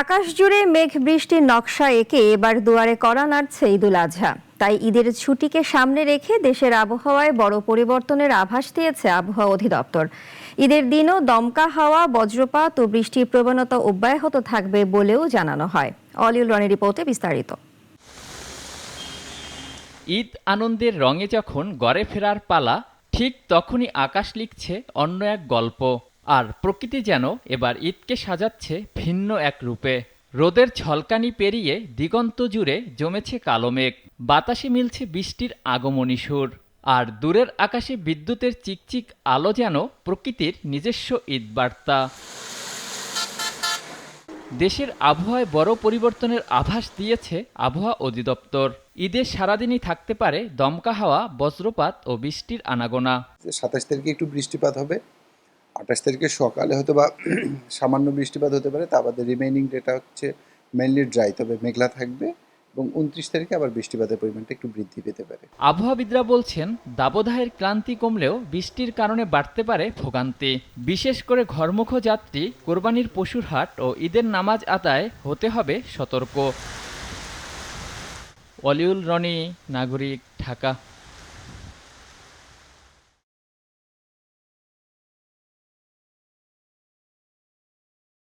আকাশ জুড়ে মেঘ বৃষ্টির নকশা এঁকে এবার দুয়ারে কড়া নাড়ছে ঈদুল আজহা। তাই ঈদের ছুটিকে সামনে রেখে দেশের আবহাওয়ায় বড় পরিবর্তনের আভাস দিয়েছে আবহাওয়া অধিদপ্তর। ঈদের দিনও দমকা হাওয়া, বজ্রপাত ও বৃষ্টির প্রবণতা অব্যাহত থাকবে বলেও জানানো হয়। অলিউল রনির রিপোর্টে বিস্তারিত। ঈদ আনন্দের রঙে যখন গড়ে ফেরার পালা, ঠিক তখনই আকাশ লিখছে অন্য এক গল্প। আর প্রকৃতি যেন এবার ঈদকে সাজাচ্ছে ভিন্ন এক রূপে। রোদের ঝলকানি পেরিয়ে দিগন্ত জুড়ে জমেছে কালো মেঘ, বাতাসে মিলছে বৃষ্টির আগমনী সুর। আর দূরের আকাশে বিদ্যুতের চিকচিক আলো যেন প্রকৃতির নিজস্ব ঈদ বার্তা। দেশের আবহাওয়ায় বড় পরিবর্তনের আভাস দিয়েছে আবহাওয়া অধিদপ্তর। ঈদের সারাদিনই থাকতে পারে দমকা হাওয়া, বজ্রপাত ও বৃষ্টির আনাগোনা। 27 তারিখে একটু বৃষ্টিপাত হবে, 28 তারিখে সকালে হয়তো বা সামান্য বৃষ্টিপাত হতে পারে। তা বাদে রিমেইনিং ডেটা হচ্ছে মেইনলি ড্রাই, তবে মেঘলা থাকবে। এবং 29 তারিখে আবার বৃষ্টিপাতের পরিমাণটা একটু বৃদ্ধি পেতে পারে। আবহাওয়াবিদরা বলছেন, দাবদাহের ক্লান্তি কমলেও বৃষ্টির কারণে বাড়তে পারে ভোগান্তি। বিশেষ করে ঘরমুখ যাত্রী, কোরবানির পশুর হাট ও ঈদের নামাজ আদায় হতে হবে সতর্ক। অলিউল রনি, নাগরিক, ঢাকা।